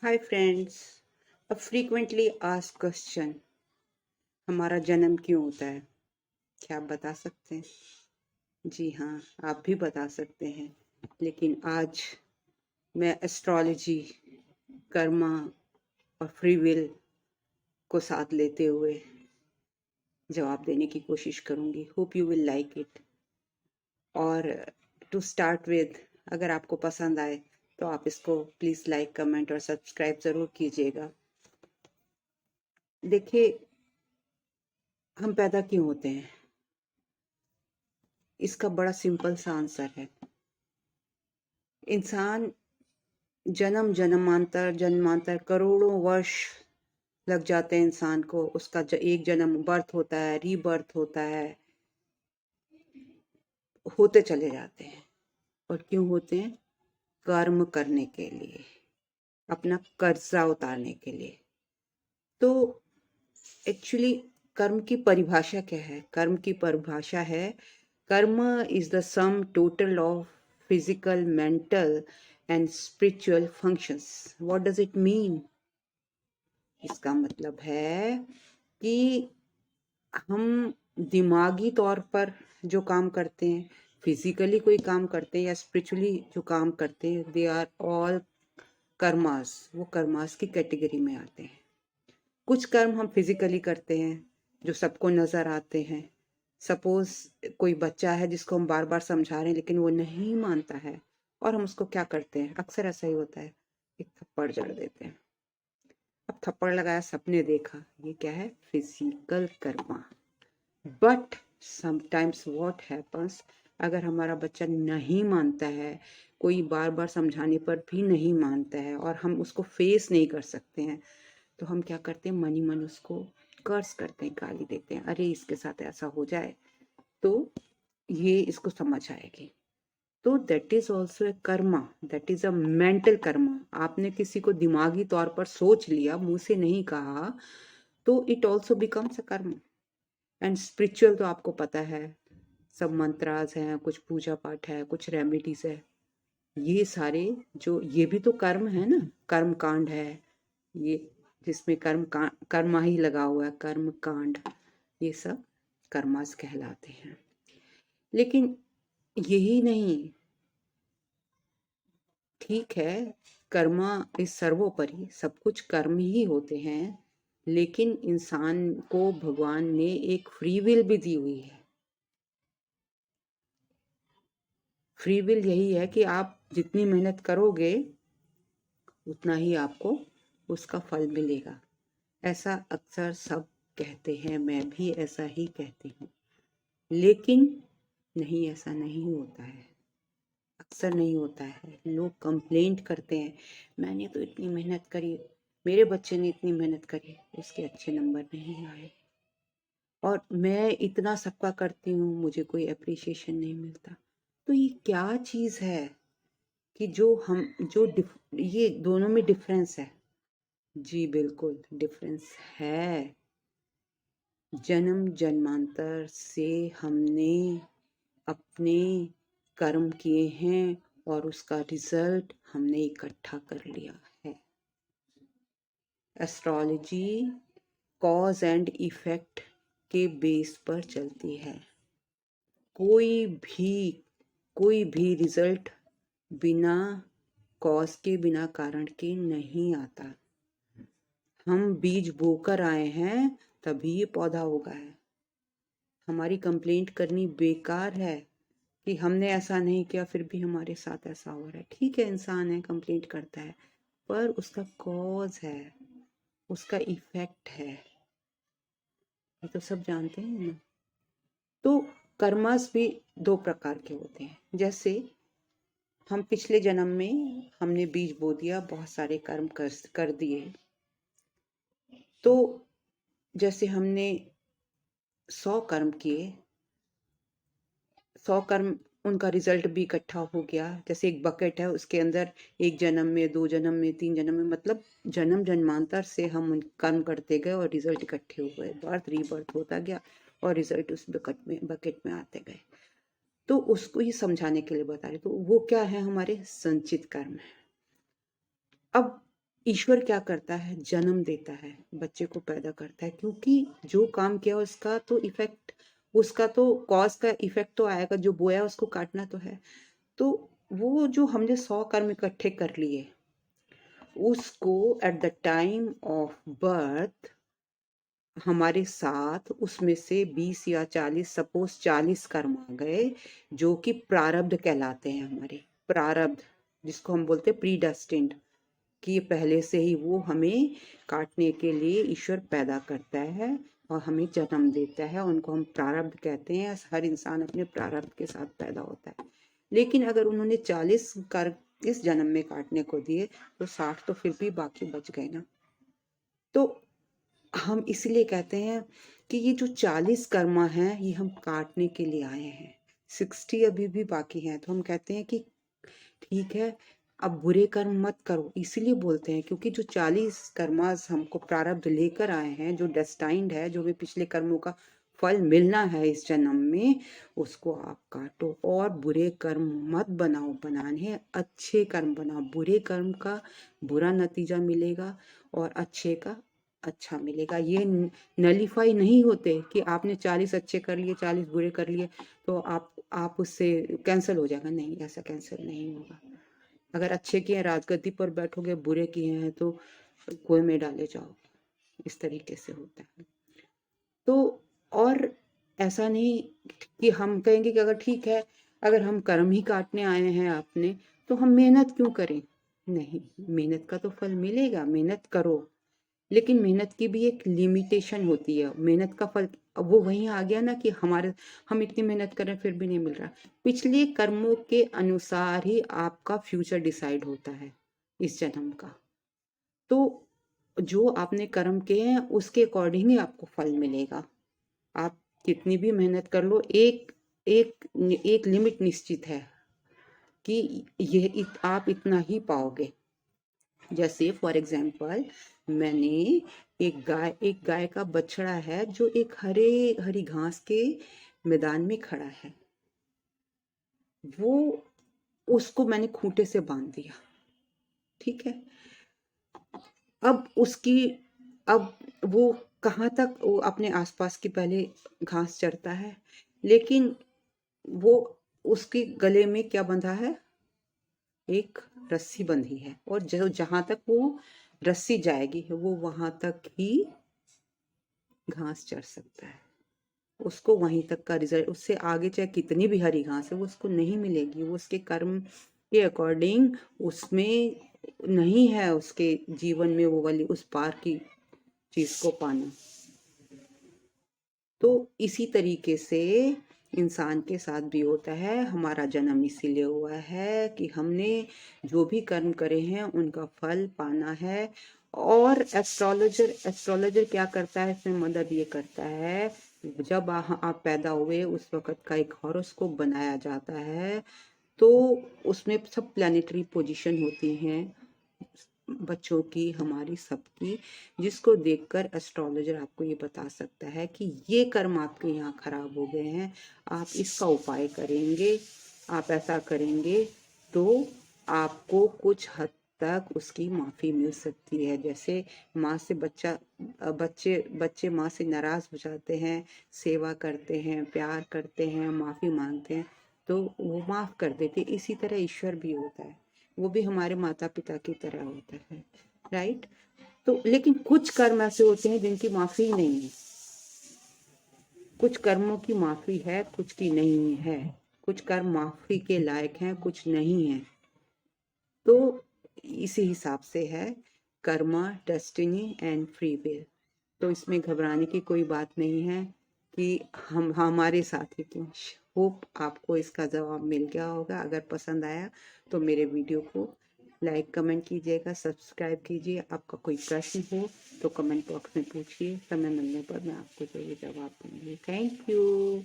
Hi friends, a frequently asked question, हमारा जन्म क्यों होता है? क्या आप बता सकते हैं? जी हाँ, आप भी बता सकते हैं। लेकिन आज मैं एस्ट्रोलॉजी, कर्मा और फ्री विल को साथ लेते हुए जवाब देने की कोशिश करूंगी। Hope you will like it. और टू स्टार्ट विद, अगर आपको पसंद आए तो आप इसको प्लीज लाइक, कमेंट और सब्सक्राइब जरूर कीजिएगा। देखिए, हम पैदा क्यों होते हैं? इसका बड़ा सिंपल सा आंसर है। इंसान जन्मांतर जन्मांतर करोड़ों वर्ष लग जाते हैं इंसान को। उसका एक जन्म बर्थ होता है, रीबर्थ होता है, होते चले जाते हैं। और क्यों होते हैं? कर्म करने के लिए, अपना कर्जा उतारने के लिए। तो एक्चुअली कर्म की परिभाषा क्या है? कर्म की परिभाषा है, कर्म is the sum total of physical, mental and spiritual functions. What does it mean? इसका मतलब है कि हम दिमागी तौर पर जो काम करते हैं, फिजिकली कोई काम करते हैं या स्पिरिचुअली जो काम करते हैं, दे आर ऑल कर्मास। वो कर्मास की कैटेगरी में आते हैं। कुछ कर्म हम फिजिकली करते हैं जो सबको नजर आते हैं। सपोज कोई बच्चा है जिसको हम बार बार समझा रहे हैं लेकिन वो नहीं मानता है, और हम उसको क्या करते हैं? अक्सर ऐसा ही होता है, एक थप्पड़ जड़ देते हैं। अब थप्पड़ लगाया, सपने देखा, ये क्या है? Physical Karma. But sometimes what happens, अगर हमारा बच्चा नहीं मानता है, कोई बार बार समझाने पर भी नहीं मानता है और हम उसको फेस नहीं कर सकते हैं, तो हम क्या करते हैं? मन ही मन उसको कर्स करते हैं, गाली देते हैं। अरे इसके साथ ऐसा हो जाए तो ये इसको समझ आएगी। तो that is also a Karma, that is a mental Karma. आपने किसी को दिमागी तौर पर सोच लिया, मुंह से नहीं कहा, तो इट ऑल्सो बिकम्स अ कर्म। एंड स्पिरिचुअल तो आपको पता है, सब मंत्रास हैं, कुछ पूजा पाठ है, कुछ रेमेडीज है। ये सारे जो, ये भी तो कर्म है ना, कर्म कांड है ये, जिसमें कर्मा ही लगा हुआ है, कर्म कांड, ये सब कर्मास कहलाते हैं। लेकिन यही नहीं, ठीक है, कर्मा इस सर्वोपरि, सब कुछ कर्म ही होते हैं, लेकिन इंसान को भगवान ने एक फ्री विल भी दी हुई है। फ्री विल यही है कि आप जितनी मेहनत करोगे उतना ही आपको उसका फल मिलेगा। ऐसा अक्सर सब कहते हैं, मैं भी ऐसा ही कहती हूँ, लेकिन नहीं, ऐसा नहीं होता है। अक्सर नहीं होता है। लोग कंप्लेंट करते हैं, मैंने तो इतनी मेहनत करी, मेरे बच्चे ने इतनी मेहनत करी, उसके अच्छे नंबर नहीं आए, और मैं इतना सबका करती हूँ, मुझे कोई अप्रिसिएशन नहीं मिलता। तो ये क्या चीज़ है कि जो हम जो ये दोनों में डिफरेंस है? जी बिल्कुल डिफरेंस है। जन्म जन्मांतर से हमने अपने कर्म किए हैं और उसका रिजल्ट हमने इकट्ठा कर लिया है। एस्ट्रोलॉजी कॉज एंड इफेक्ट के बेस पर चलती है। कोई भी कोई भी रिजल्ट बिना कॉज के, बिना कारण के नहीं आता। हम बीज बोकर आए हैं, तभी ये पौधा उगा है। हमारी कंप्लेंट करनी बेकार है कि हमने ऐसा नहीं किया फिर भी हमारे साथ ऐसा हो रहा है। ठीक है, इंसान है, कंप्लेंट करता है, पर उसका कॉज है, उसका इफेक्ट है, ये तो सब जानते हैं ना। तो कर्मास भी दो प्रकार के होते हैं। जैसे हम पिछले जन्म में हमने बीज बो दिया, बहुत सारे कर्म कर दिए, तो जैसे हमने 100 कर्म किए, 100 कर्म, उनका रिजल्ट भी इकट्ठा हो गया। जैसे एक बकेट है, उसके अंदर एक जन्म में, 2 जन्म में, 3 जन्म में, मतलब जन्म जन्मांतर से हम कर्म करते गए और रिजल्ट इकट्ठे हो गए, बर्थ रीबर्थ होता गया और रिजल्ट उस बकेट में आते गए। तो उसको ही समझाने के लिए बता रहे, तो वो क्या है? हमारे संचित कर्म है। अब ईश्वर क्या करता है, जन्म देता है, बच्चे को पैदा करता है, क्योंकि जो काम किया उसका तो इफेक्ट, उसका तो कॉज का इफेक्ट तो आएगा, जो बोया उसको काटना तो है। तो वो जो हमने 100 कर्म इकट्ठे कर लिए, उसको at the time of birth हमारे साथ उसमें से 20 या 40, सपोज 40 कर्म आ गए, जो कि प्रारब्ध कहलाते हैं, हमारे प्रारब्ध, जिसको हम बोलते हैं प्रीडेस्टिन्ड, कि पहले से ही वो हमें काटने के लिए ईश्वर पैदा करता है और हमें जन्म देता है, उनको हम प्रारब्ध कहते हैं। हर इंसान अपने प्रारब्ध के साथ पैदा होता है। लेकिन अगर उन्होंने 40 कर इस जन्म में काटने को दिए, तो 60 तो फिर भी बाकी बच गए ना। तो हम इसलिए कहते हैं कि ये जो 40 कर्मा हैं, ये हम काटने के लिए आए हैं, 60 अभी भी बाकी हैं। तो हम कहते हैं कि ठीक है, अब बुरे कर्म मत करो। इसीलिए बोलते हैं क्योंकि जो 40 कर्मास हमको प्रारब्ध लेकर आए हैं, जो डेस्टाइंड है, जो भी पिछले कर्मों का फल मिलना है इस जन्म में, उसको आप काटो और बुरे कर्म मत बनाओ। बनाने हैं अच्छे कर्म बनाओ। बुरे कर्म का बुरा नतीजा मिलेगा और अच्छे का अच्छा मिलेगा। ये नलीफाई नहीं होते कि आपने 40 अच्छे कर लिए, 40 बुरे कर लिए, तो आप उससे कैंसिल हो जाएगा। नहीं, ऐसा कैंसिल नहीं होगा। अगर अच्छे किए हैं राजगद्दी पर बैठोगे, बुरे किए हैं तो कुएं में डाले जाओगे। इस तरीके से होता है। तो और ऐसा नहीं कि हम कहेंगे कि अगर ठीक है, अगर हम कर्म ही काटने आए हैं आपने, तो हम मेहनत क्यों करें। नहीं, मेहनत का तो फल मिलेगा, मेहनत करो, लेकिन मेहनत की भी एक लिमिटेशन होती है। मेहनत का फल अब वो वहीं आ गया ना कि हम इतनी मेहनत कर रहे हैं फिर भी नहीं मिल रहा। पिछले कर्मों के अनुसार ही आपका फ्यूचर डिसाइड होता है इस जन्म का। तो जो आपने कर्म किए हैं उसके अकॉर्डिंग ही आपको फल मिलेगा। आप कितनी भी मेहनत कर लो, एक एक एक लिमिट निश्चित है कि आप इतना ही पाओगे। जैसे फॉर एग्जाम्पल, मैंने एक गाय का बछड़ा है जो एक हरी घास के मैदान में खड़ा है। वो उसको मैंने खूंटे से बांध दिया, ठीक है। अब उसकी अब वो कहाँ तक वो अपने आसपास की पहले घास चरता है, लेकिन वो उसके गले में क्या बंधा है, एक रस्सी बंधी है, और जहां तक वो रस्सी जाएगी वो वहां तक ही घास चर सकता है। उसको वहीं तक का रिजल्ट, उससे आगे चाहे कितनी भी हरी घास है वो उसको नहीं मिलेगी। वो उसके कर्म के अकॉर्डिंग उसमें नहीं है, उसके जीवन में वो वाली उस पार की चीज को पाना। तो इसी तरीके से इंसान के साथ भी होता है। हमारा जन्म इसीलिए हुआ है कि हमने जो भी कर्म करे हैं उनका फल पाना है। और एस्ट्रोलॉजर क्या करता है, इसमें मदद ये करता है, जब आप पैदा हुए उस वक्त का एक हॉरोस्कोप बनाया जाता है। तो उसमें सब प्लानिटरी पोजीशन होती हैं, बच्चों की, हमारी सबकी, जिसको देखकर एस्ट्रोलॉजर आपको ये बता सकता है कि ये कर्म आपके यहाँ खराब हो गए हैं, आप इसका उपाय करेंगे, आप ऐसा करेंगे तो आपको कुछ हद तक उसकी माफी मिल सकती है। जैसे माँ से बच्चे माँ से नाराज हो जाते हैं, सेवा करते हैं, प्यार करते हैं, माफी मांगते हैं, तो वो माफ कर देते। इसी तरह ईश्वर भी होता है, वो भी हमारे माता पिता की तरह होता है, राइट। तो लेकिन कुछ कर्म ऐसे होते हैं जिनकी माफी नहीं है। कुछ कर्मों की माफी है, कुछ की नहीं है। कुछ कर्म माफी के लायक हैं, कुछ नहीं है। तो इसी हिसाब से है Karma, destiny and free will. तो इसमें घबराने की कोई बात नहीं है कि हम हमारे साथ ही क्यों। होप आपको इसका जवाब मिल गया होगा। अगर पसंद आया तो मेरे वीडियो को लाइक कमेंट कीजिएगा, सब्सक्राइब कीजिए। आपका कोई प्रश्न हो तो कमेंट बॉक्स में पूछिए, समय मिलने पर मैं आपको जरूर जवाब दूंगी। Thank you.